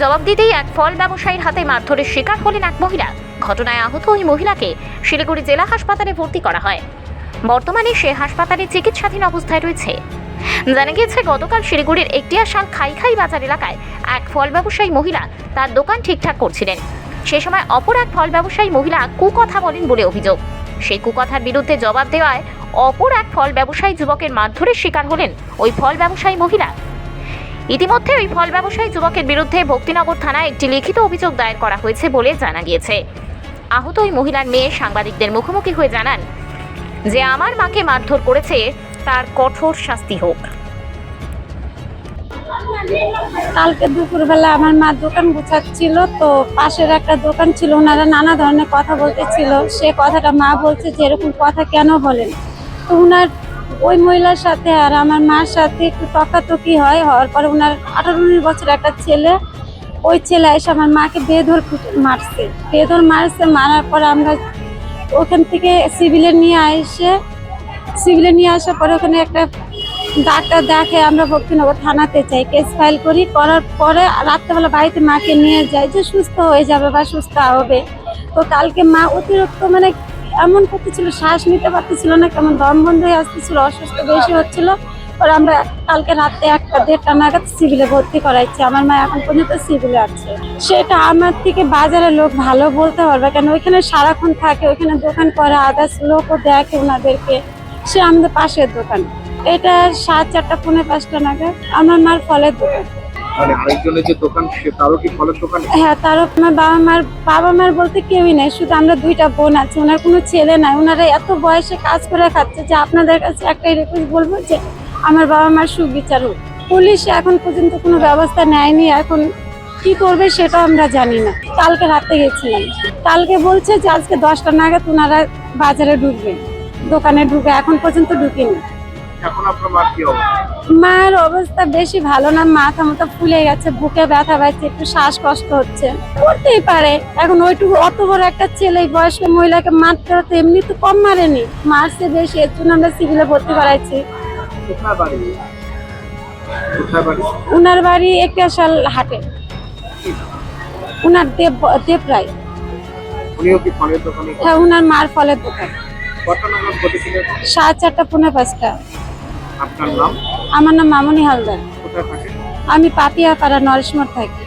জবাব দিতেই এক ফল ব্যবসায়ীর হাতে মারধরের শিকার হলেন এক মহিলা। ঘটনায় আহত ওই মহিলাকে শিলিগুড়ি জেলা হাসপাতালে ভর্তি করা হয়। বর্তমানে সে হাসপাতালে চিকিৎসাধীন অবস্থায় রয়েছে। জানা গিয়েছে, গতকাল শিলিগুড়ির একটিয়াশাল খাইখাই বাজার এলাকায় এক ফল ব্যবসায়ী মহিলা তার দোকান ঠিকঠাক করছিলেন। সে সময় অপর এক ফল ব্যবসায়ী মহিলা কুকথা বলেন বলে অভিযোগ। সেই কুকথার বিরুদ্ধে জবাব দেওয়ায় অপর এক ফল ব্যবসায়ী যুবকের মারধরের শিকার হলেন ওই ফল ব্যবসায়ী মহিলা। ইতিমধ্যে ওই ফল ব্যবসায়ী যুবকের বিরুদ্ধে ভক্তিনগর থানায় একটি লিখিত অভিযোগ দায়ের করা হয়েছে বলে জানা গিয়েছে। আহত ওই মহিলার মেয়ে সাংবাদিকদের মুখোমুখি হয়ে জানান যে আমার মাকে মারধর করেছে, তার কঠোর শাস্তি হোক। কালকে দুপুরবেলা আমার মা দোকান গুছাচ্ছিল, তো পাশের একটা দোকান ছিল, ওনারা নানা ধরনের কথা বলতেছিল। সে কথাটা মা বলছে যে এরকম কথা কেন বলেন। তো ওনার ওই মহিলার সাথে আর আমার মার সাথে একটু তকাতকি হওয়ার পরে ওনার 18-19 বছর একটা ছেলে, ওই ছেলে এসে আমার মাকে বেধর মারছে। মারার পরে আমরা ওখান থেকে সিভিলে নিয়ে আসার পরে ওখানে একটা ডাক্তার দেখে, আমরা ভক্তিনগর থানাতে চাই, কেস ফাইল করার পরে রাত্রেবেলা বাড়িতে মাকে নিয়ে যাই যে সুস্থ হয়ে যাবে বা সুস্থ হবে। তো কালকে মা অতিরিক্ত এমন করতেছিল, শ্বাস নিতে পারতেছিল না, কেমন দম বন্ধ হয়ে আসতেছিল, অসুস্থ বেশি হচ্ছিল। পরে আমরা কালকে রাতে 1টা-1:30টা নাগাদ সিভিলে ভর্তি করাইছি। আমার মা এখন পর্যন্ত সিভিলে আছে। সেটা আমার থেকে বাজারের লোক ভালো বলতে পারবে, কেন ওইখানে সারাক্ষণ থাকে, ওইখানে দোকান করে, আদার্স লোকও দেখে ওনাদেরকে। সে আমাদের পাশের দোকান। এটা 4:30 পৌনে 5টা নাগাদ আমার মার ফলের দোকান। আরেকজনের যে দোকান, সে তারও কি ফলের দোকান? হ্যাঁ, তারও আমার বাবা মার বলতে কেউই নাই, শুধু আমরা 2টা বোন আছে, ওনার কোনো ছেলে নাই। ওনারা এত বয়সে কাজ করে খাচ্ছে যে আপনাদের কাছে একটাই রিকোয়েস্ট বলবো যে আমার বাবা মার সুবিচার হোক। পুলিশ এখন পর্যন্ত কোনো ব্যবস্থা নেয়নি, এখন কি করবে সেটা আমরা জানি না। কালকে রাতে গেছিলাম, কালকে বলছে যে আজকে 10টা নাগাদ ওনারা বাজারে ঢুকবে, দোকানে ঢুকে, এখন পর্যন্ত ঢুকেনি। মায়ের অবস্থা বেশি ভালো না, মাথা মতো ফুলে গেছে, বুকে ব্যথা পাচ্ছে, একটু শ্বাসকষ্ট হচ্ছে। করতেই পারে, এখন ওইটুকু অত বড় একটা ছেলে বয়স্ক মহিলাকে মারতে হতো, এমনি তো কম মারেনি, মারছে বেশি, এর জন্য আমরা সিভিলে ভর্তি করাইছি। উনার বাড়ি একটিয়াশাল হাটে, উনার দেব রায়। হ্যাঁ, উনার মার ফলের দোকান। 4:30 পৌনে 5টা। আপনার নাম? আমার নাম মামনি হালদার। আমি পাপিয়াপাড়া নরেশমোড় থাকি।